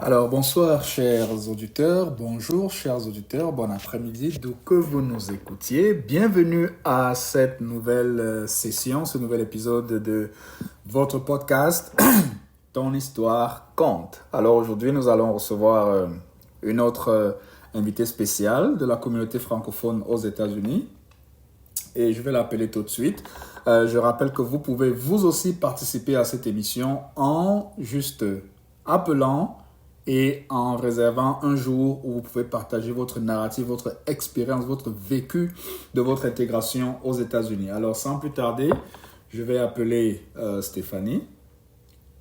Alors bonsoir chers auditeurs, bonjour chers auditeurs, bon après-midi d'où que vous nous écoutiez. Bienvenue à cette nouvelle session, ce nouvel épisode de votre podcast Ton histoire compte. Alors aujourd'hui nous allons recevoir une autre invitée spéciale de la communauté francophone aux États-Unis et je vais l'appeler tout de suite. Je rappelle que vous pouvez vous aussi participer à cette émission en juste appelant et en réservant un jour où vous pouvez partager votre narrative, votre expérience, votre vécu de votre intégration aux États-Unis. Alors, sans plus tarder, je vais appeler Stéphanie,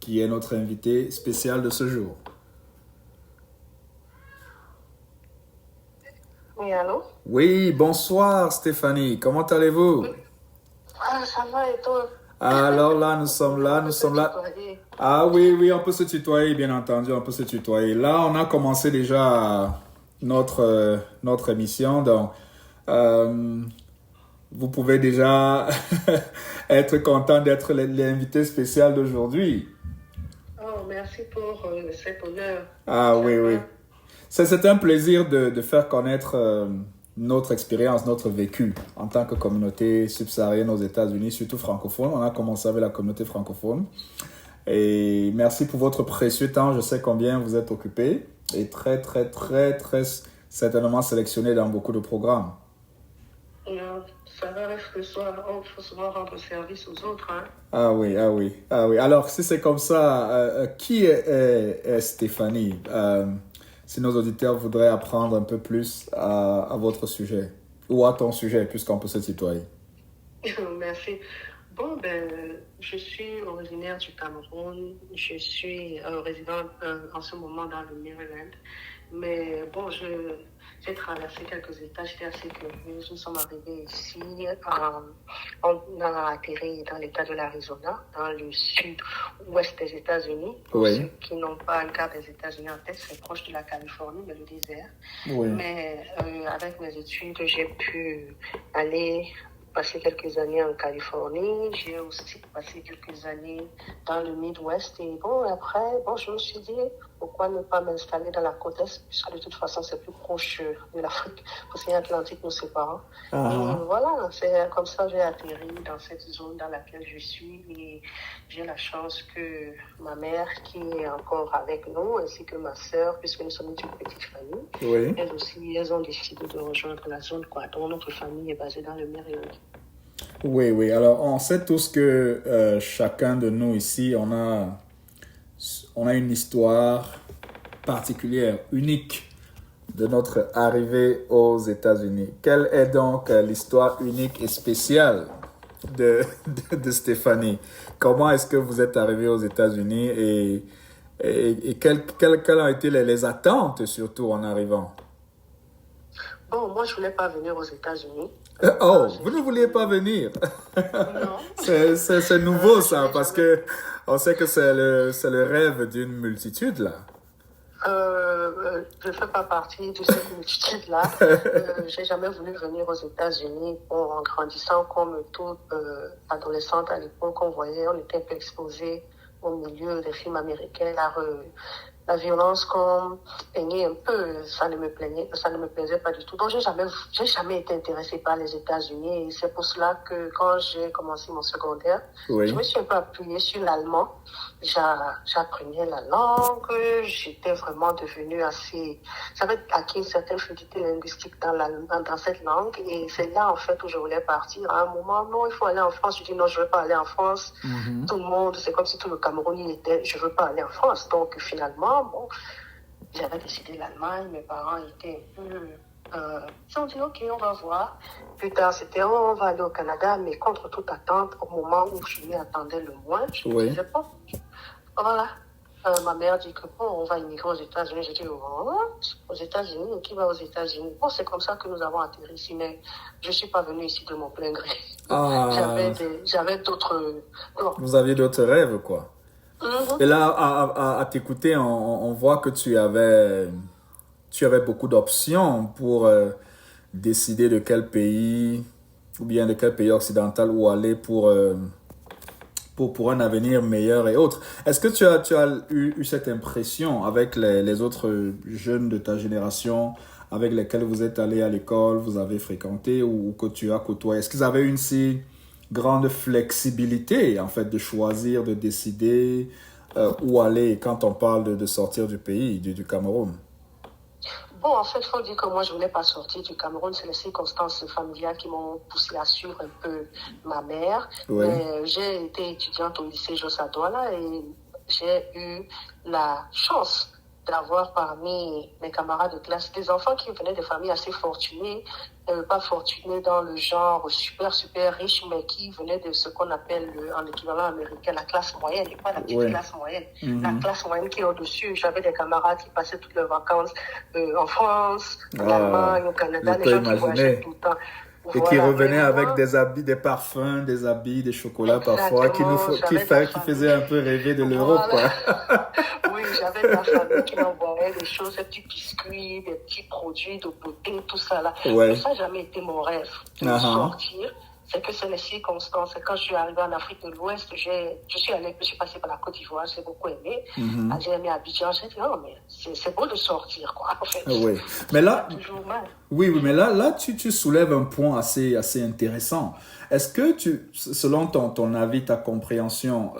qui est notre invitée spéciale de ce jour. Oui, allô? Oui, bonsoir Stéphanie, comment allez-vous? Ah, ça va et toi? Alors là, nous sommes là. Ah oui, on peut se tutoyer, bien entendu, on peut se tutoyer. Là, on a commencé déjà notre émission, donc vous pouvez déjà être content d'être l'invité spécial d'aujourd'hui. Oh, merci pour cet honneur. Ah oui. C'est un plaisir de faire connaître notre expérience, notre vécu en tant que communauté subsaharienne aux États-Unis, surtout francophone. On a commencé avec la communauté francophone. Et merci pour votre précieux temps. Je sais combien vous êtes occupé et très certainement sélectionné dans beaucoup de programmes. Non, ça reste que soit, il faut souvent rendre service aux autres. Hein? Ah oui. Alors, si c'est comme ça, qui est Stéphanie? Si nos auditeurs voudraient apprendre un peu plus à votre sujet ou à ton sujet, puisqu'on peut se tutoyer. Merci. Bon, je suis originaire du Cameroun. Je suis résidente en ce moment dans le Maryland. Mais bon, j'ai traversé quelques États, j'étais assez curieuse. Nous sommes arrivés ici. On a atterri dans l'État de l'Arizona, dans le sud-ouest des États-Unis. Pour ceux qui n'ont pas un cas des États-Unis en tête, c'est proche de la Californie, mais le désert. Oui. Mais avec mes études, j'ai pu aller passé quelques années en Californie, j'ai aussi passé quelques années dans le Midwest et après, je me suis dit, pourquoi ne pas m'installer dans la côte Est, puisque de toute façon, c'est plus proche de l'Afrique, l'océan Atlantique nous séparant. Et voilà, c'est comme ça que j'ai atterri dans cette zone dans laquelle je suis et j'ai la chance que ma mère, qui est encore avec nous, ainsi que ma sœur, puisque nous sommes une petite famille, elles aussi, elles ont décidé de rejoindre la zone, donc notre famille est basée dans le Maryland. Oui. Alors, on sait tous que chacun de nous ici, on a une histoire particulière, unique de notre arrivée aux États-Unis. Quelle est donc l'histoire unique et spéciale de Stéphanie? Comment est-ce que vous êtes arrivé aux États-Unis et quelles ont été les attentes surtout en arrivant? Bon, moi, je ne voulais pas venir aux États-Unis. Vous ne vouliez pas venir? Non. C'est nouveau ça, parce que on sait que c'est le rêve d'une multitude là. Je ne fais pas partie de cette multitude-là. J'ai jamais voulu venir aux États-Unis. En grandissant comme toute adolescente à l'époque, on était un peu exposé au milieu des films américains, la violence qu'on peignait un peu, ça ne me plaisait pas du tout. Donc, j'ai jamais été intéressée par les États-Unis et c'est pour cela que quand j'ai commencé mon secondaire, je me suis un peu appuyée sur l'allemand. J'apprenais la langue, j'étais vraiment devenue j'avais acquis une certaine fluidité linguistique dans cette langue et c'est là, en fait, où je voulais partir. À un moment, non, il faut aller en France. Je dis non, je veux pas aller en France. Tout le monde, c'est comme si tout le Cameroun y était, je veux pas aller en France. Donc, finalement, j'avais décidé l'Allemagne, mes parents étaient un peu... ils ont dit, ok, on va voir. Plus tard, c'était, on va aller au Canada, mais contre toute attente, au moment où je m'y attendais le moins, je me disais, bon, voilà. Ma mère dit que, on va immigrer aux États-Unis. J'ai dit, aux États-Unis, qui va aux États-Unis? Bon, c'est comme ça que nous avons atterri ici, mais je ne suis pas venue ici de mon plein gré. J'avais d'autres... Vous aviez d'autres rêves, quoi. Et là, à t'écouter, on voit que tu avais beaucoup d'options pour décider de quel pays, ou bien de quel pays occidental où aller pour un avenir meilleur et autres. Est-ce que tu as eu cette impression avec les autres jeunes de ta génération avec lesquels vous êtes allés à l'école, vous avez fréquenté ou que tu as côtoyé? Est-ce qu'ils avaient une si grande flexibilité, en fait, de choisir, de décider où aller quand on parle de sortir du pays, du Cameroun? Bon, en fait, il faut dire que moi, je ne voulais pas sortir du Cameroun. C'est les circonstances familiales qui m'ont poussé à suivre un peu ma mère. Oui. Mais j'ai été étudiante au lycée Jossa Douala et j'ai eu la chance d'avoir parmi mes camarades de classe des enfants qui venaient de familles assez fortunées, pas fortunées dans le genre super, super riche, mais qui venaient de ce qu'on appelle en équivalent américain la classe moyenne, et pas la petite classe moyenne. La classe moyenne qui est au-dessus. J'avais des camarades qui passaient toutes leurs vacances en France, en Allemagne, au Canada, des gens qui voyageaient tout le temps. Et qui revenaient avec des habits, des parfums, des habits, des chocolats parfois, qui faisaient un peu rêver de l'Europe, quoi. Oui, j'avais de la famille qui m'envoyait des choses, des petits biscuits, des petits produits de beauté, tout ça là. Ouais. Mais ça n'a jamais été mon rêve de sortir. C'est que c'est les circonstances. Quand je suis arrivée en Afrique de l'Ouest, je suis passée par la Côte d'Ivoire, j'ai beaucoup aimé. J'ai aimé Abidjan, j'ai dit non, mais c'est beau de sortir, quoi, en fait. Oui, mais là, toujours mal. Oui, mais là tu soulèves un point assez intéressant. Est-ce que selon ton avis, ta compréhension,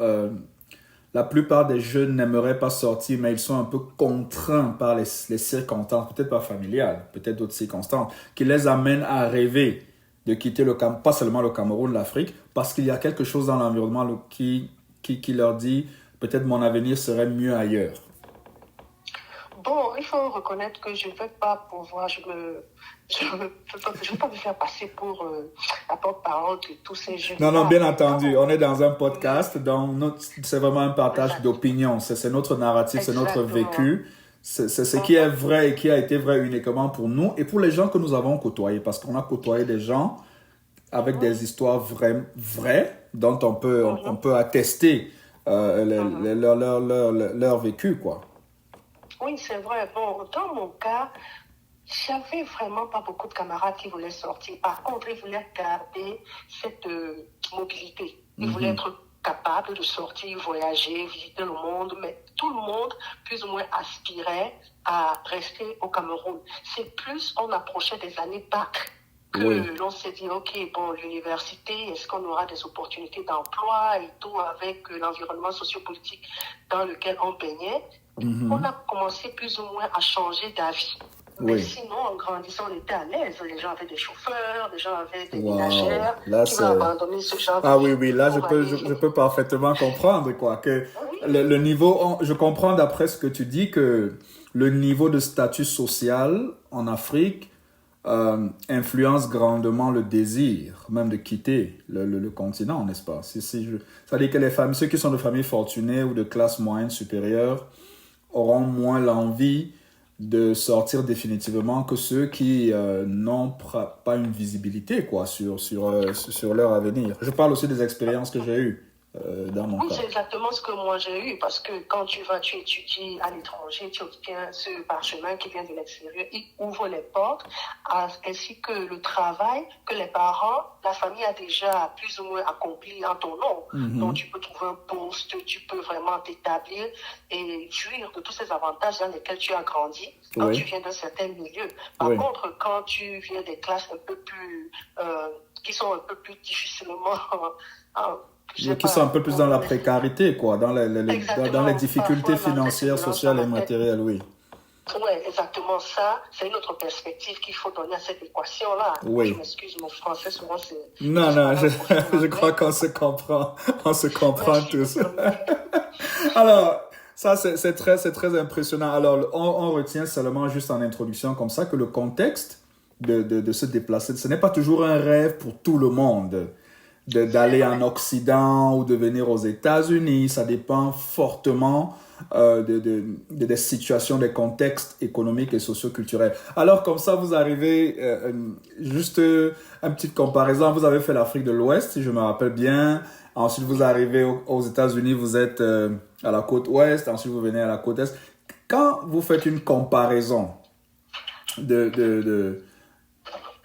la plupart des jeunes n'aimeraient pas sortir, mais ils sont un peu contraints par les circonstances, peut-être pas familiales, peut-être d'autres circonstances, qui les amènent à rêver de quitter pas seulement le Cameroun, l'Afrique, parce qu'il y a quelque chose dans l'environnement qui leur dit peut-être mon avenir serait mieux ailleurs. Bon, il faut reconnaître que je ne vais pas pouvoir, je vais pas me faire passer pour la porte-parole de tous ces jeunes. Non, bien entendu. On est dans un podcast, donc c'est vraiment un partage d'opinion. C'est notre narratif, c'est notre vécu. C'est ce qui est vrai et qui a été vrai uniquement pour nous et pour les gens que nous avons côtoyés, parce qu'on a côtoyé des gens avec des histoires vraies dont on peut attester leur vécu, quoi. Oui, c'est vrai. Bon, dans mon cas, j'avais vraiment pas beaucoup de camarades qui voulaient sortir. Par contre, ils voulaient garder cette mobilité. Ils voulaient être capables de sortir, voyager, visiter le monde, mais tout le monde, plus ou moins, aspirait à rester au Cameroun. C'est plus on approchait des années bac que l'on s'est dit, OK, bon, l'université, est-ce qu'on aura des opportunités d'emploi et tout avec l'environnement sociopolitique dans lequel on baignait. On a commencé plus ou moins à changer d'avis. Mais sinon, en grandissant, on était à l'aise. Les gens avaient des chauffeurs, les gens avaient des ménagères qui ont abandonné ce genre de vie. Oui, là, je peux parfaitement comprendre, quoi, que le niveau, je comprends d'après ce que tu dis que le niveau de statut social en Afrique influence grandement le désir même de quitter le continent, n'est-ce pas? C'est-à-dire que ceux qui sont de familles fortunées ou de classe moyenne supérieure auront moins l'envie de sortir définitivement que ceux qui n'ont pas une visibilité, quoi, sur leur avenir. Je parle aussi des expériences que j'ai eues dans mon cas. Oui, c'est exactement ce que moi j'ai eu, parce que quand tu étudies à l'étranger, tu obtiens ce parchemin qui vient de l'extérieur, il ouvre les portes, ainsi que le travail que les parents, la famille a déjà plus ou moins accompli en ton nom. Donc tu peux trouver un poste, tu peux vraiment t'établir et jouir de tous ces avantages dans lesquels tu as grandi quand tu viens d'un certain milieu. Par contre, quand tu viens des classes un peu plus, qui sont un peu plus difficilement... qui sont un peu plus dans la précarité, quoi, dans les difficultés financières, sociales et matérielles, oui. Oui, exactement ça. C'est une autre perspective qu'il faut donner à cette équation-là. Oui. Je m'excuse, mon français, souvent, c'est... Non, je crois qu'on se comprend. On se comprend tous. Alors, ça, c'est très impressionnant. Alors, on retient seulement juste en introduction comme ça que le contexte de se déplacer, ce n'est pas toujours un rêve pour tout le monde. D'aller en Occident ou de venir aux États-Unis, ça dépend fortement des situations, des contextes économiques et socio-culturels. Alors comme ça, vous arrivez, juste une petite comparaison, vous avez fait l'Afrique de l'Ouest, si je me rappelle bien, ensuite vous arrivez aux États-Unis, vous êtes à la côte Ouest, ensuite vous venez à la côte Est. Quand vous faites une comparaison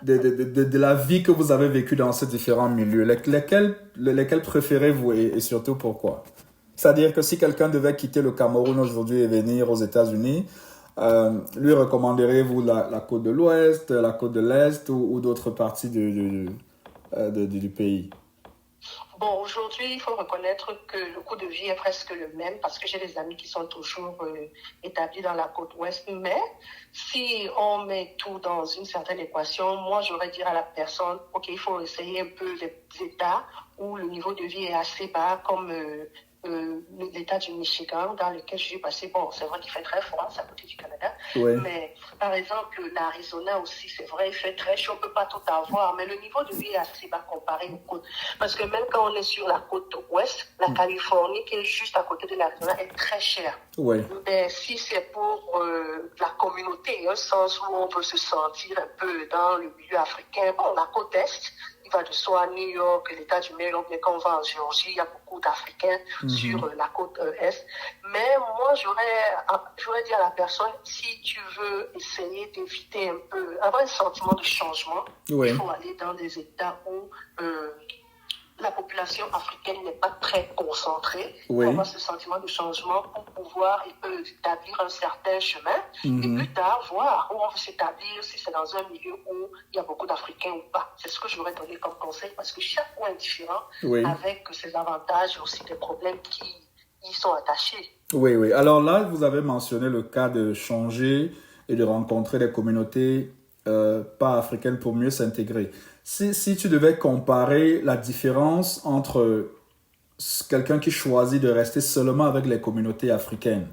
de la vie que vous avez vécue dans ces différents milieux. Lesquels préférez-vous et surtout pourquoi? C'est-à-dire que si quelqu'un devait quitter le Cameroun aujourd'hui et venir aux États-Unis, lui recommanderez-vous la côte de l'Ouest, la côte de l'Est ou d'autres parties du pays? Bon, aujourd'hui, il faut reconnaître que le coût de vie est presque le même parce que j'ai des amis qui sont toujours établis dans la côte ouest. Mais si on met tout dans une certaine équation, moi, j'aurais dire à la personne, OK, il faut essayer un peu les États où le niveau de vie est assez bas, comme l'État du Michigan, dans lequel je suis passée. Bon, c'est vrai qu'il fait très froid, c'est à côté du Canada. Oui. Mais par exemple, l'Arizona aussi, c'est vrai, il fait très chaud, on ne peut pas tout avoir. Mais le niveau de vie est assez bas comparé aux côtes. Parce que même quand on est sur la côte ouest, la Californie, qui est juste à côté de l'Arizona, est très chère. Oui. Mais si c'est pour la communauté, un sens où on peut se sentir un peu dans le milieu africain, bon, la côte est, il va de soi à New York, l'État du Maryland, mais quand on va en Géorgie, il y a beaucoup d'Africains sur la côte est. Mais moi, j'aurais dit à la personne, si tu veux essayer d'éviter un peu, avoir un sentiment de changement, Oui. il faut aller dans des États où la population africaine n'est pas très concentrée. Oui. Pour avoir ce sentiment de changement, pour pouvoir établir un certain chemin et plus tard voir où on veut s'établir, si c'est dans un milieu où il y a beaucoup d'Africains ou pas. C'est ce que je voudrais donner comme conseil parce que chaque point est différent avec ses avantages et aussi des problèmes qui y sont attachés. Oui, oui. Alors là, vous avez mentionné le cas de changer et de rencontrer des communautés pas africaines pour mieux s'intégrer. Si tu devais comparer la différence entre quelqu'un qui choisit de rester seulement avec les communautés africaines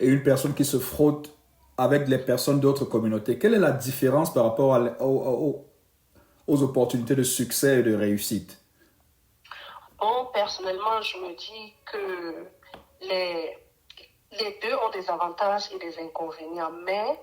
et une personne qui se frotte avec les personnes d'autres communautés, quelle est la différence par rapport aux opportunités de succès et de réussite? Bon, personnellement, je me dis que les deux ont des avantages et des inconvénients, mais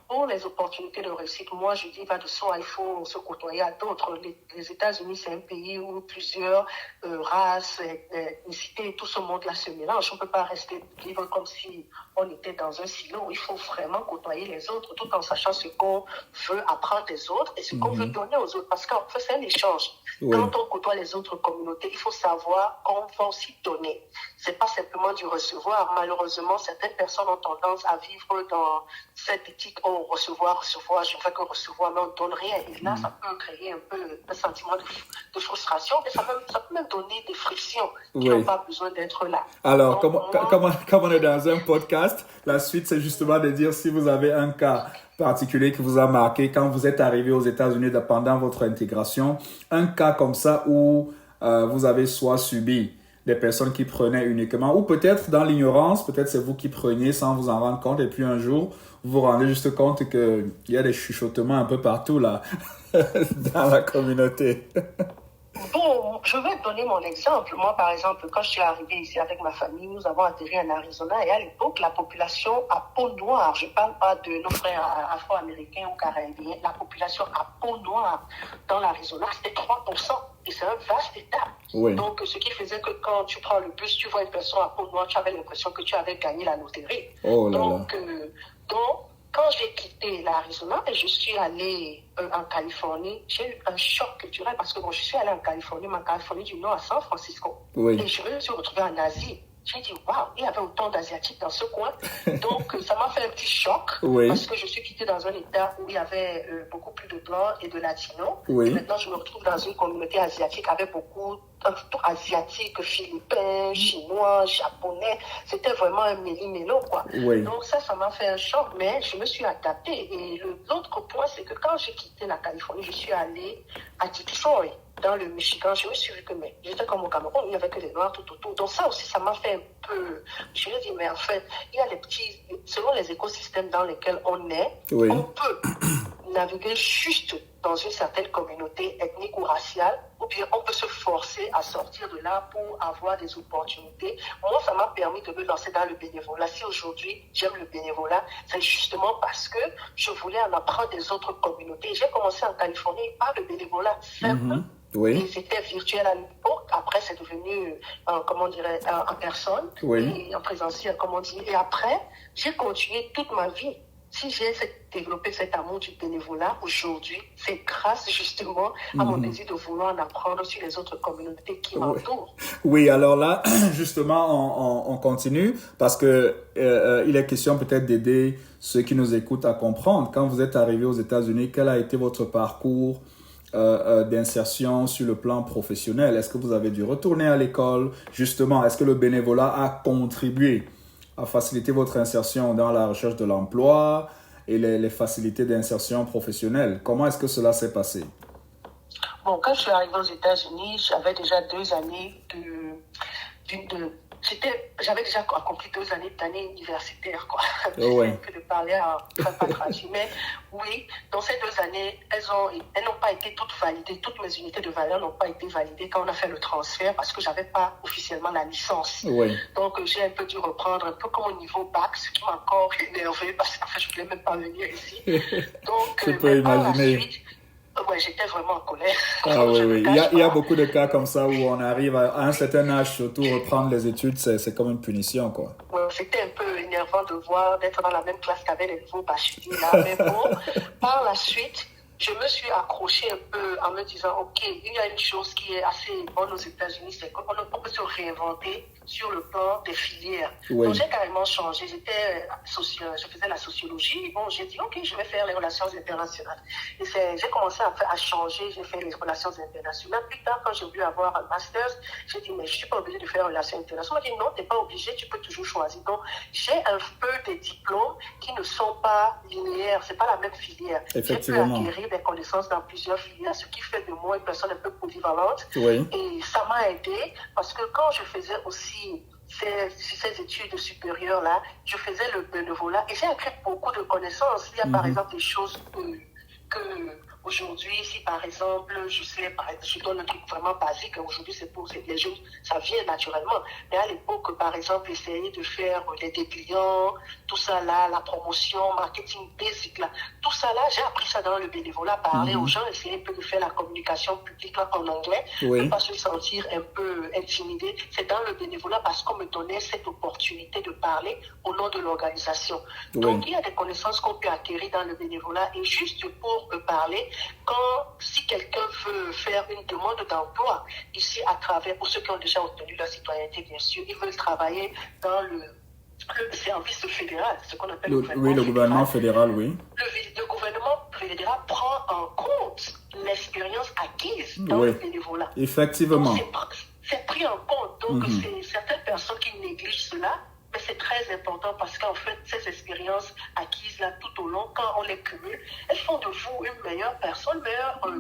pour les opportunités de réussite, moi je dis va de soi, il faut se côtoyer à d'autres. Les États-Unis, c'est un pays où plusieurs races, ethnicités, tout ce monde-là se mélange. On ne peut pas rester vivre comme si on était dans un silo. Il faut vraiment côtoyer les autres tout en sachant ce qu'on veut apprendre des autres et ce qu'on veut donner aux autres. Parce qu'en fait, c'est un échange. Oui. Quand on côtoie les autres communautés, il faut savoir qu'on va aussi donner. C'est pas simplement du recevoir. Malheureusement, certaines personnes ont tendance à vivre dans cette éthique, oh, recevoir, je ne fais que recevoir, mais on ne donne rien. Et là, ça peut créer un peu un sentiment de frustration, et ça peut même donner des frictions qui n'ont pas besoin d'être là. Alors, comme on est dans un podcast, la suite, c'est justement de dire si vous avez un cas particulier qui vous a marqué quand vous êtes arrivé aux États-Unis pendant votre intégration, un cas comme ça où vous avez soit subi des personnes qui prenaient uniquement, ou peut-être dans l'ignorance, peut-être c'est vous qui preniez sans vous en rendre compte, et puis un jour, vous vous rendez juste compte qu'il y a des chuchotements un peu partout là, dans la communauté. Bon, je vais te donner mon exemple. Moi, par exemple, quand je suis arrivée ici avec ma famille, nous avons atterri en Arizona et à l'époque, la population à peau noire, je ne parle pas de nos frères afro-américains ou caribéens, la population à peau noire dans l'Arizona, c'était 3%. Et c'est un vaste état. Oui. Donc, ce qui faisait que quand tu prends le bus, tu vois une personne à peau noire, tu avais l'impression que tu avais gagné la loterie. Oh là donc, quand j'ai quitté l'Arizona et je suis allée en Californie, j'ai eu un choc culturel parce que je suis allée en Californie, mais en Californie du Nord à San Francisco. Oui. Et je me suis retrouvée en Asie. J'ai dit, waouh, il y avait autant d'Asiatiques dans ce coin. Donc, ça m'a fait un petit choc parce que je suis quittée dans un état où il y avait beaucoup plus de Blancs et de Latinos. Et maintenant, je me retrouve dans une communauté asiatique avec beaucoup d'Asiatiques, Philippins, Chinois, Japonais. C'était vraiment un méli-mélo, quoi. Donc, ça m'a fait un choc, mais je me suis adaptée. Et l'autre point, c'est que quand j'ai quitté la Californie, je suis allée à Detroit, dans le Michigan. Je me suis vu que j'étais comme au Cameroun, il n'y avait que des Noirs tout autour. Donc ça aussi, ça m'a fait un peu... Je me dis, mais en fait, il y a des petits... Selon les écosystèmes dans lesquels on est, on peut naviguer juste dans une certaine communauté ethnique ou raciale, ou bien on peut se forcer à sortir de là pour avoir des opportunités. Moi, ça m'a permis de me lancer dans le bénévolat. Si aujourd'hui, j'aime le bénévolat, c'est justement parce que je voulais en apprendre des autres communautés. J'ai commencé en Californie par le bénévolat simple. Et c'était virtuel à l'époque. Après, c'est devenu, en personne et en présentiel, comme on dit. Et après, j'ai continué toute ma vie si j'ai développé cet amour du bénévolat aujourd'hui, c'est grâce justement à mon désir de vouloir en apprendre sur les autres communautés qui m'entourent. Oui, alors là, justement, on continue parce que il est question peut-être d'aider ceux qui nous écoutent à comprendre. Quand vous êtes arrivé aux États-Unis, quel a été votre parcours d'insertion sur le plan professionnel? Est-ce que vous avez dû retourner à l'école? Justement, est-ce que le bénévolat a contribué à faciliter votre insertion dans la recherche de l'emploi et les facilités d'insertion professionnelle? Comment est-ce que cela s'est passé? Bon, quand je suis arrivée aux États-Unis, j'avais déjà 2 années j'avais déjà accompli 2 d'année universitaire, quoi. Ouais. Que de parler à pas traduit. Mais oui, dans ces 2 années, elles n'ont pas été toutes validées. Toutes mes unités de valeur n'ont pas été validées quand on a fait le transfert parce que j'avais pas officiellement la licence. Oui. Donc, j'ai un peu dû reprendre un peu comme au niveau bac, ce qui m'a encore énervé parce qu'en fait, je voulais même pas venir ici. Donc, je peux imaginer. Ouais, j'étais vraiment en colère. Ah oui, oui. Il y a beaucoup de cas comme ça où on arrive à un certain âge, surtout reprendre les études, c'est comme une punition, quoi. Ouais, c'était un peu énervant d'être dans la même classe qu'avec les nouveaux bacheliers là. Mais bon, par la suite, je me suis accrochée un peu en me disant, OK, il y a une chose qui est assez bonne aux États-Unis, c'est qu'on peut se réinventer sur le plan des filières. Oui. Donc, j'ai carrément changé. Je faisais la sociologie. Bon, j'ai dit, OK, je vais faire les relations internationales. Et j'ai commencé à changer. J'ai fait les relations internationales. Plus tard, quand j'ai voulu avoir un master, j'ai dit, mais je suis pas obligée de faire relations internationales. On m'a dit, non, t'es pas obligé, tu peux toujours choisir. Donc, j'ai un peu des diplômes qui ne sont pas linéaires. C'est pas la même filière. Effectivement. J'ai pu acquérir des connaissances dans plusieurs filières, ce qui fait de moi une personne un peu polyvalente. Oui. Et ça m'a aidé parce que quand je faisais aussi ces études supérieures-là, je faisais le bénévolat et j'ai acquis beaucoup de connaissances. Il y a par exemple des choses que aujourd'hui, si par exemple, je donne un truc vraiment basique, aujourd'hui c'est pour les jeunes, ça vient naturellement. Mais à l'époque, par exemple, essayer de faire les dépliants, tout ça là, la promotion, marketing basic là, tout ça là, j'ai appris ça dans le bénévolat, parler aux gens, essayer un peu de faire la communication publique là, en anglais, ne pas se sentir un peu intimidé. C'est dans le bénévolat parce qu'on me donnait cette opportunité de parler au nom de l'organisation. Donc il y a des connaissances qu'on peut acquérir dans le bénévolat et juste pour parler, si quelqu'un veut faire une demande d'emploi ici à travers, pour ceux qui ont déjà obtenu la citoyenneté bien sûr, ils veulent travailler dans le service fédéral, ce qu'on appelle le gouvernement fédéral, oui. Le gouvernement fédéral prend en compte l'expérience acquise dans le bénévolat. Effectivement. Donc, c'est pris en compte. Donc, c'est certaines personnes qui négligent cela, mais c'est très important parce qu'en fait, ces expériences acquises là tout au long, quand on les cumule, elles font de vous une meilleure personne, un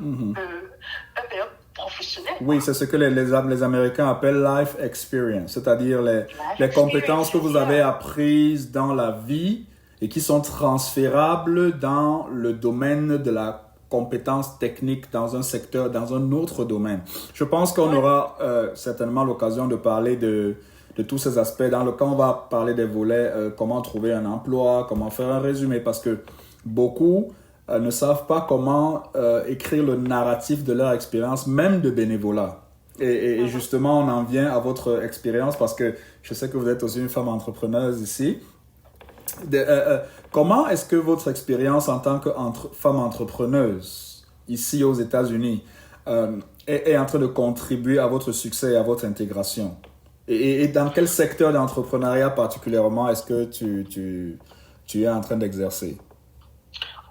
meilleur professionnel. Oui, c'est ce que les Américains appellent life experience, c'est-à-dire les compétences que vous avez apprises dans la vie et qui sont transférables dans le domaine de la compétence technique dans un secteur, dans un autre domaine. Je pense qu'on aura certainement l'occasion de parler de tous ces aspects quand on va parler des volets, comment trouver un emploi, comment faire un résumé, parce que beaucoup ne savent pas comment écrire le narratif de leur expérience, même de bénévolat. Et justement, on en vient à votre expérience parce que je sais que vous êtes aussi une femme entrepreneuse ici. Comment est-ce que votre expérience en tant que femme entrepreneuse ici aux États-Unis est en train de contribuer à votre succès et à votre intégration? Et dans quel secteur d'entrepreneuriat particulièrement est-ce que tu es en train d'exercer?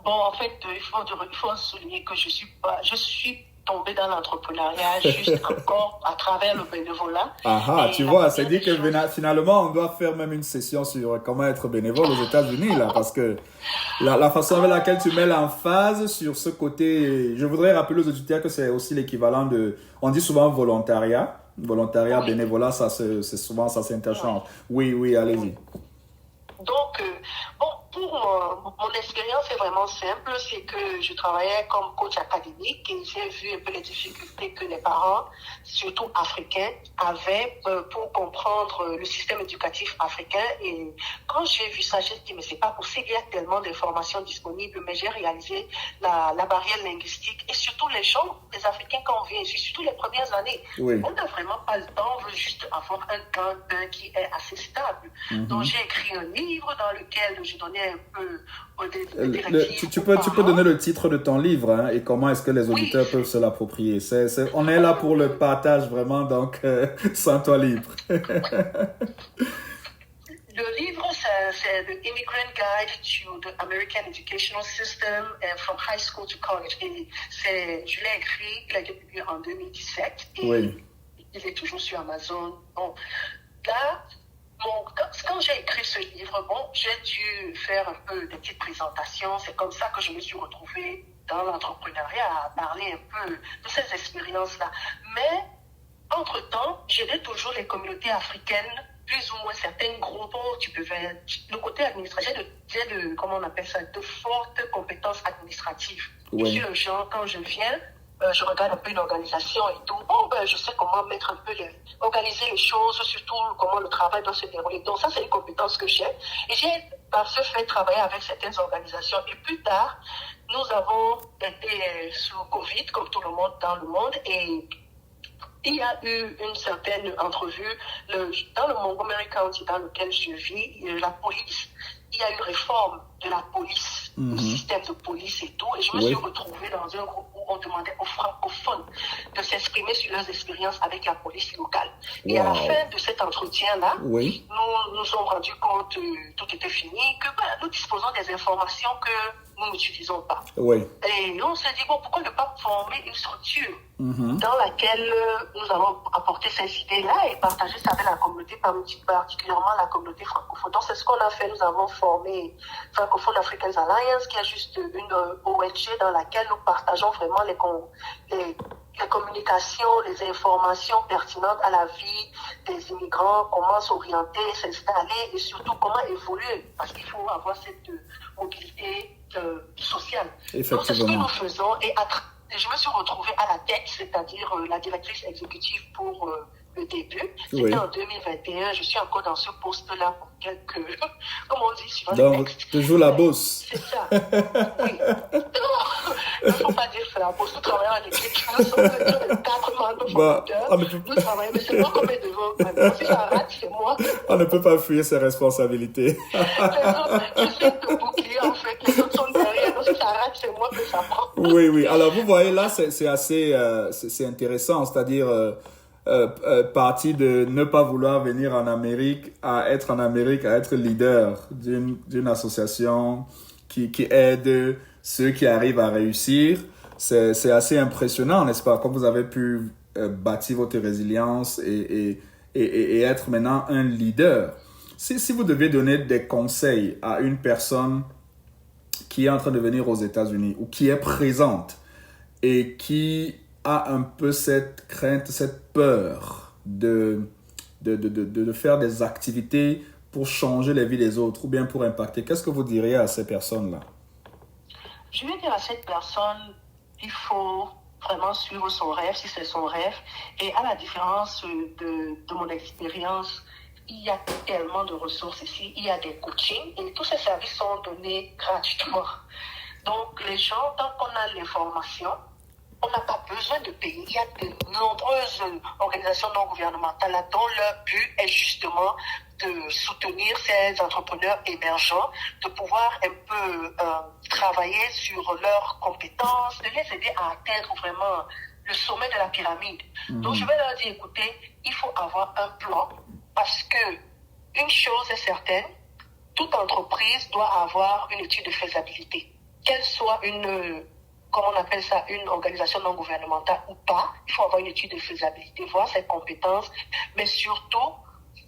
Bon, en fait, il faut souligner que je suis tombée dans l'entrepreneuriat juste encore à travers le bénévolat. Ah, tu vois, c'est dit que finalement, on doit faire même une session sur comment être bénévole aux États-Unis, là, parce que la façon avec laquelle tu mets l'emphase sur ce côté, je voudrais rappeler aux auditeurs que c'est aussi l'équivalent on dit souvent volontariat, bénévolat, c'est souvent, ça s'interchange. Oui, allez-y. Donc, pour mon expérience est vraiment simple, c'est que je travaillais comme coach académique et j'ai vu un peu les difficultés que les parents, surtout africains, avaient pour comprendre le système éducatif africain. Et quand j'ai vu ça, j'ai dit, mais c'est pas possible, il y a tellement d'informations disponibles, mais j'ai réalisé la barrière linguistique et surtout les Africains quand on vient ici, surtout les premières années, on n'a vraiment pas le temps, on veut juste avoir un gain qui est assez stable. Donc j'ai écrit un livre dans lequel je donnais un peu de directives. Tu peux donner le titre de ton livre, hein, et comment est-ce que les auditeurs peuvent se l'approprier. On est là pour le partage vraiment, donc sens-toi libre. Le livre, c'est The Immigrant Guide to the American Educational System from High School to College. Et je l'ai écrit, il a été publié en 2017 et oui. Il est toujours sur Amazon. Bon, là, quand j'ai écrit ce livre, j'ai dû faire un peu des petites présentations. C'est comme ça que je me suis retrouvée dans l'entrepreneuriat à parler un peu de ces expériences-là. Mais, entre-temps, j'aidais toujours les communautés africaines, plus ou moins certains groupes. Le côté administratif, comment on appelle ça, de fortes compétences administratives. Oui. Je suis le genre, quand je viens, je regarde un peu une organisation et tout. Je sais comment mettre un peu organiser les choses, surtout comment le travail doit se dérouler. Donc ça, c'est les compétences que j'ai. Et j'ai, par ce fait, travaillé avec certaines organisations. Et plus tard, nous avons été sous Covid, comme tout le monde dans le monde, et il y a eu une certaine entrevue dans le Montgomery County dans lequel je vis, la police. Il y a eu une réforme de la police, le système de police et tout. Et je me suis retrouvée dans un groupe où on demandait aux francophones de s'exprimer sur leurs expériences avec la police locale. Et à la fin de cet entretien-là, nous nous sommes rendus compte que tout était fini, que nous disposons des informations que nous n'utilisons pas. Et on s'est dit, pourquoi ne pas former une structure dans laquelle nous allons apporter ces idées-là et partager ça avec la communauté, particulièrement la communauté francophone. Donc c'est ce qu'on a fait. Nous avons formé Francophone Africans Alliance, qui est juste une ONG dans laquelle nous partageons vraiment les communications, les informations pertinentes à la vie des immigrants, comment s'orienter, s'installer et surtout comment évoluer, parce qu'il faut avoir cette mobilité sociale. Donc c'est ce que nous faisons et je me suis retrouvée à la tête, c'est-à-dire la directrice exécutive pour le début. C'était en 2021, je suis encore dans ce poste-là pour quelques, comme on dit, suivant les textes. Toujours la bosse. C'est ça. Oui. Non, il ne faut pas dire que c'est la bosse. Nous travaillons en équipe, nous sommes 4 membres fondateurs. Nous travaillons, mais c'est moi comme les devants. Si ça rate, c'est moi. On ne peut pas fuir ses responsabilités. Je suis le bouclier, en fait. Les autres sont derrière. Donc si ça rate, c'est moi que ça prend. Oui. Alors, vous voyez, là, c'est assez c'est intéressant. C'est-à-dire, parti de ne pas vouloir venir en Amérique, à être en Amérique, à être leader d'une association qui aide ceux qui arrivent à réussir. C'est assez impressionnant, n'est-ce pas? Comme vous avez pu bâtir votre résilience et être maintenant un leader. Si vous deviez donner des conseils à une personne qui est en train de venir aux États-Unis ou qui est présente et qui a un peu cette crainte, cette peur de faire des activités pour changer les vies des autres ou bien pour impacter, qu'est-ce que vous diriez à ces personnes-là? Je vais dire à cette personne, il faut vraiment suivre son rêve, si c'est son rêve. Et à la différence de mon expérience, il y a tellement de ressources ici. Il y a des coachings et tous ces services sont donnés gratuitement. Donc, les gens, tant qu'on a l'information, on n'a pas besoin de payer. Il y a de nombreuses organisations non gouvernementales là, dont leur but est justement de soutenir ces entrepreneurs émergents, de pouvoir un peu travailler sur leurs compétences, de les aider à atteindre vraiment le sommet de la pyramide. Donc, je vais leur dire, écoutez, il faut avoir un plan parce que une chose est certaine, toute entreprise doit avoir une étude de faisabilité. Qu'elle soit comment on appelle ça, une organisation non gouvernementale ou pas, il faut avoir une étude de faisabilité, voir ses compétences, mais surtout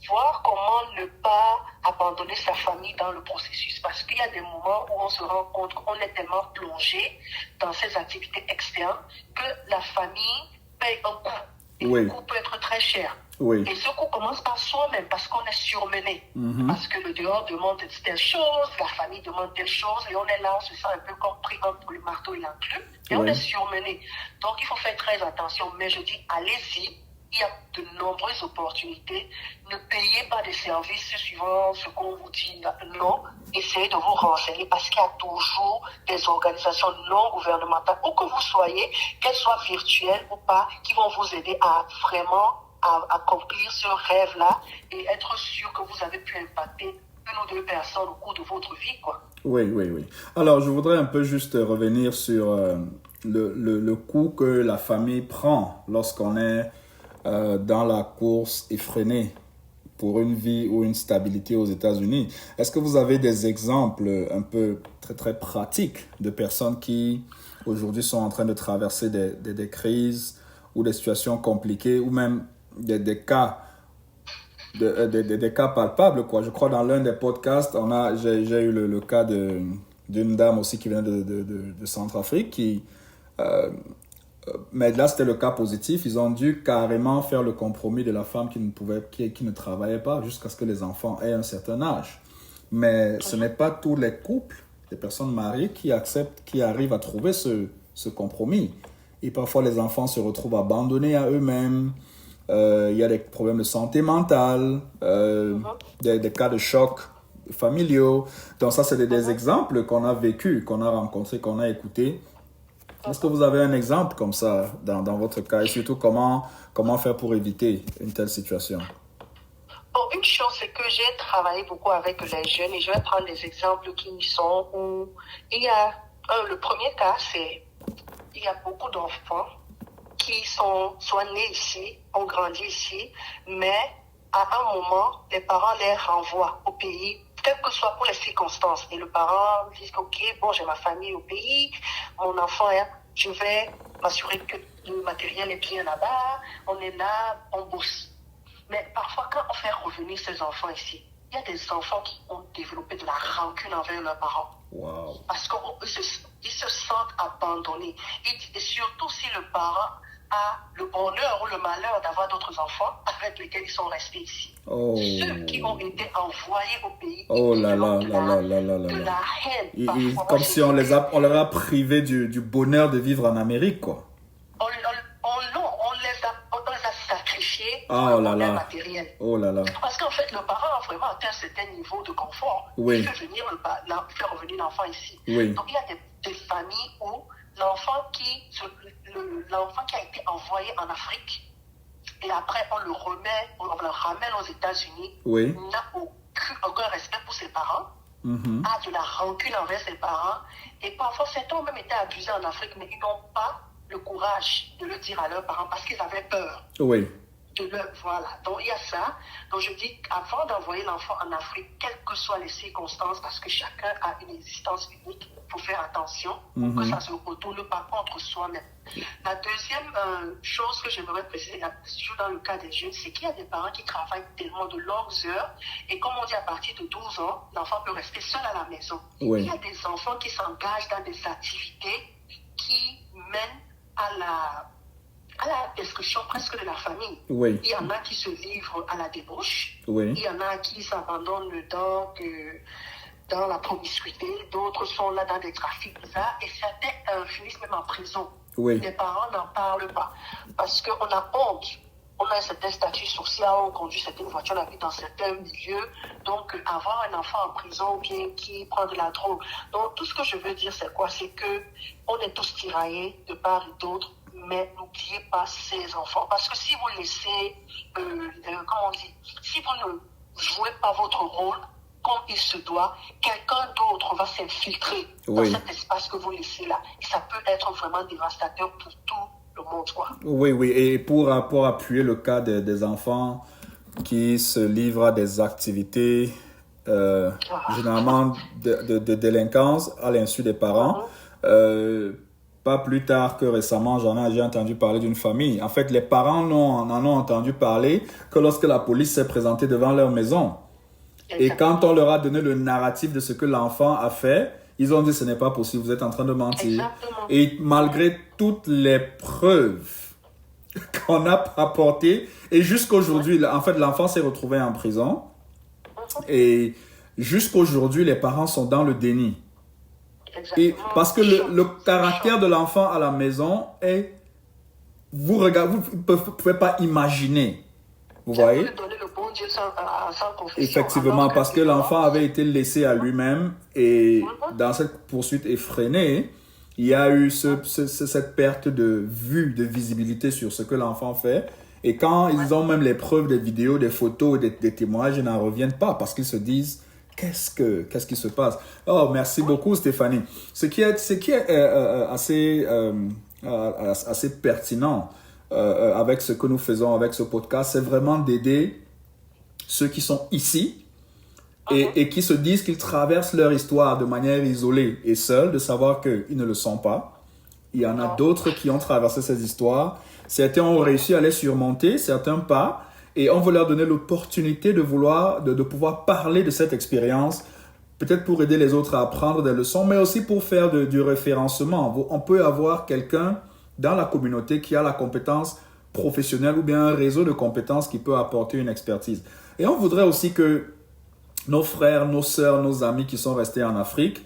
voir comment ne pas abandonner sa famille dans le processus. Parce qu'il y a des moments où on se rend compte qu'on est tellement plongé dans ces activités externes que la famille paye un coût. Et le coût peut être très cher. Et ce coût commence par soi-même parce qu'on est surmené. Parce que le dehors demande telle chose, la famille demande telle chose, et on est là, on se sent un peu comme pris entre le marteau et l'enclume, et on est surmené. Donc il faut faire très attention. Mais je dis, allez-y, il y a de nombreuses opportunités. Ne payez pas des services suivant ce qu'on vous dit. Non, essayez de vous renseigner parce qu'il y a toujours des organisations non gouvernementales, où que vous soyez, qu'elles soient virtuelles ou pas, qui vont vous aider à vraiment accomplir ce rêve-là et être sûr que vous avez pu impacter une ou deux personnes au cours de votre vie, quoi. Oui, oui, oui. Alors, je voudrais un peu juste revenir sur le coût que la famille prend lorsqu'on est dans la course effrénée pour une vie ou une stabilité aux États-Unis. Est-ce que vous avez des exemples un peu très, très pratiques de personnes qui aujourd'hui sont en train de traverser des crises ou des situations compliquées ou même des cas des cas palpables, quoi. Je crois dans l'un des podcasts, j'ai eu le cas d'une dame aussi qui vient de Centrafrique euh, mais là c'était le cas positif. Ils ont dû carrément faire le compromis de la femme qui ne travaillait pas jusqu'à ce que les enfants aient un certain âge. Mais ce n'est pas tous les couples, les personnes mariées qui acceptent, qui arrivent à trouver ce compromis. Et parfois les enfants se retrouvent abandonnés à eux-mêmes. Il y a des problèmes de santé mentale, des cas de choc familiaux. Donc ça, c'est des exemples qu'on a vécu, qu'on a rencontrés, qu'on a écoutés. Est-ce que vous avez un exemple comme ça dans votre cas et surtout comment faire pour éviter une telle situation? Bon, une chose, c'est que j'ai travaillé beaucoup avec les jeunes et je vais prendre des exemples qui y sont où il y a, le premier cas, c'est il y a beaucoup d'enfants qui sont soit nés ici, ont grandi ici, mais à un moment, les parents les renvoient au pays, quelles que soient pour les circonstances. Et le parent dit, OK, bon, j'ai ma famille au pays, mon enfant, je vais m'assurer que le matériel est bien là-bas, on est là, on bosse. Mais parfois, quand on fait revenir ces enfants ici, il y a des enfants qui ont développé de la rancune envers leurs parents. Wow. Parce qu'ils se sentent abandonnés. Et surtout si le parent a le bonheur ou le malheur d'avoir d'autres enfants avec lesquels ils sont restés ici. Oh. Ceux qui ont été envoyés au pays, oh là là de la haine. Comme si on leur a privé du bonheur de vivre en Amérique, quoi. On les a sacrifiés pour un modèle matériel. Oh là là. Parce qu'en fait, le parent a vraiment atteint un certain niveau de confort. Oui. Il fait revenir l'enfant ici. Oui. Donc, il y a des familles où l'enfant qui a été envoyé en Afrique et après on le ramène aux États-Unis, oui. n'a aucun respect pour ses parents, a de la rancune envers ses parents et parfois certains ont même été abusés en Afrique, mais ils n'ont pas le courage de le dire à leurs parents parce qu'ils avaient peur. Oui. Voilà, donc il y a ça. Donc je dis qu'avant d'envoyer l'enfant en Afrique, quelles que soient les circonstances, parce que chacun a une existence unique, il faut faire attention pour que ça ne se retourne pas contre soi-même. La deuxième chose que j'aimerais préciser, toujours dans le cas des jeunes, c'est qu'il y a des parents qui travaillent tellement de longues heures et comme on dit à partir de 12 ans, l'enfant peut rester seul à la maison. Oui. Il y a des enfants qui s'engagent dans des activités qui mènent à la destruction presque de la famille. Oui. Il y en a qui se livrent à la débauche. Oui. Il y en a qui s'abandonnent dans la promiscuité. D'autres sont là dans des trafics bizarres. Et certains finissent même en prison. Oui. Les parents n'en parlent pas. Parce qu'on a honte. On a un certain statut social, on conduit certaines voitures, on habite dans certains milieux. Donc, avoir un enfant en prison ou bien qui prend de la drogue. Donc, tout ce que je veux dire, c'est quoi? C'est que on est tous tiraillés de part et d'autre. Mais n'oubliez pas ces enfants. Parce que si vous laissez, comment on dit, si vous ne jouez pas votre rôle comme il se doit, quelqu'un d'autre va s'infiltrer dans cet espace que vous laissez là. Et ça peut être vraiment dévastateur pour tout le monde, quoi. Oui, oui. Et pour appuyer le cas des enfants qui se livrent à des activités généralement de délinquance à l'insu des parents, pas plus tard que récemment, j'ai entendu parler d'une famille. En fait, les parents n'en ont entendu parler que lorsque la police s'est présentée devant leur maison. Et quand on leur a donné le narratif de ce que l'enfant a fait, ils ont dit ce n'est pas possible, vous êtes en train de mentir. Exactement. Et malgré toutes les preuves qu'on a apportées, et jusqu'aujourd'hui, en fait, l'enfant s'est retrouvé en prison. Et jusqu'aujourd'hui, les parents sont dans le déni. Et parce que le caractère de l'enfant à la maison est... Vous ne pouvez pas imaginer. Vous voyez? Effectivement, parce que l'enfant avait été laissé à lui-même et dans cette poursuite effrénée, il y a eu cette perte de vue, de visibilité sur ce que l'enfant fait. Et quand ils ont même les preuves des vidéos, des photos, des témoignages, ils n'en reviennent pas parce qu'ils se disent qu'est-ce qui se passe? Oh, merci beaucoup, Stéphanie. Ce qui est assez pertinent avec ce que nous faisons avec ce podcast, c'est vraiment d'aider ceux qui sont ici et qui se disent qu'ils traversent leur histoire de manière isolée et seuls, de savoir qu'ils ne le sont pas. Il y en a d'autres qui ont traversé ces histoires. Certains ont réussi à les surmonter, certains pas. Et on veut leur donner l'opportunité de pouvoir parler de cette expérience, peut-être pour aider les autres à apprendre des leçons, mais aussi pour faire du référencement. On peut avoir quelqu'un dans la communauté qui a la compétence professionnelle ou bien un réseau de compétences qui peut apporter une expertise. Et on voudrait aussi que nos frères, nos sœurs, nos amis qui sont restés en Afrique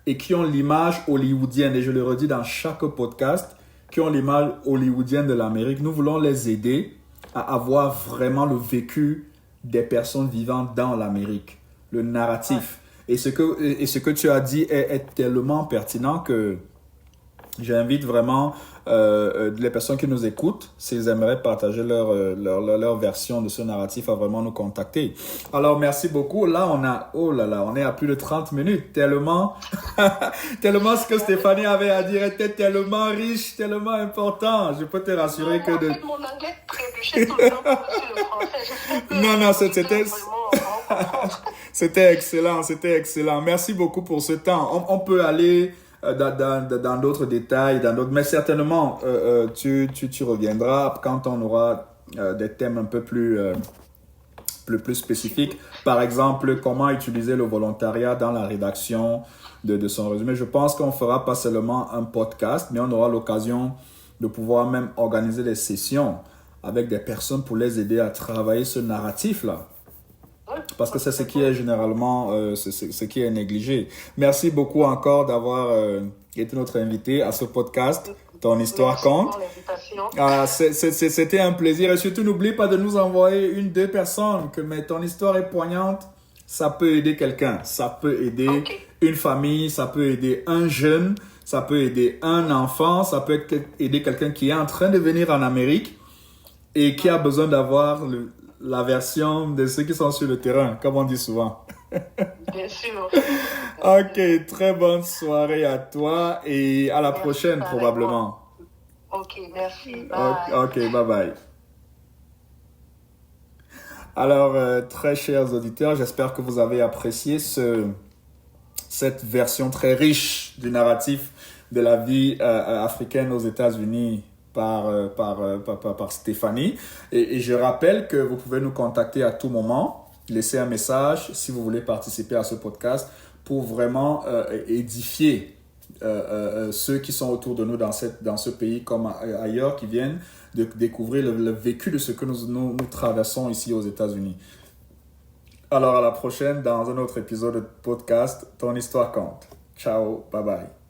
et qui ont l'image hollywoodienne, et je le redis dans chaque podcast, qui ont l'image hollywoodienne de l'Amérique, nous voulons les aider à avoir vraiment le vécu des personnes vivant dans l'Amérique, le narratif. Et ce que tu as dit est tellement pertinent que j'invite vraiment les personnes qui nous écoutent, s'ils aimeraient partager leur version de ce narratif, à vraiment nous contacter. Alors, merci beaucoup. Là, on est à plus de 30 minutes. Tellement ce que Stéphanie avait à dire était tellement riche, tellement important. Je peux te rassurer que... Mon anglais trébuchait tout le temps sur le français. Non, c'était excellent. Merci beaucoup pour ce temps. On peut aller dans d'autres détails, mais certainement, tu reviendras quand on aura des thèmes un peu plus spécifiques. Par exemple, comment utiliser le volontariat dans la rédaction de son résumé. Je pense qu'on fera pas seulement un podcast, mais on aura l'occasion de pouvoir même organiser des sessions avec des personnes pour les aider à travailler ce narratif-là. Parce que c'est ce qui est généralement ce qui est négligé. Merci beaucoup encore d'avoir été notre invité à ce podcast. Ton histoire compte. C'était un plaisir. Et surtout, n'oublie pas de nous envoyer 1-2 personnes. Mais ton histoire est poignante. Ça peut aider quelqu'un. Ça peut aider une famille. Ça peut aider un jeune. Ça peut aider un enfant. Ça peut aider quelqu'un qui est en train de venir en Amérique et qui a besoin d'avoir la version de ceux qui sont sur le terrain, comme on dit souvent. Bien sûr. Ok, très bonne soirée à toi et à la prochaine probablement. Ok, merci. Bye. Ok, bye bye. Alors, très chers auditeurs, j'espère que vous avez apprécié cette version très riche du narratif de la vie africaine aux États-Unis par Stéphanie. Et je rappelle que vous pouvez nous contacter à tout moment, laisser un message si vous voulez participer à ce podcast pour vraiment édifier ceux qui sont autour de nous dans ce pays comme ailleurs, qui viennent de découvrir le vécu de ce que nous traversons ici aux États-Unis. Alors à la prochaine dans un autre épisode de podcast, Ton histoire compte. Ciao, bye bye.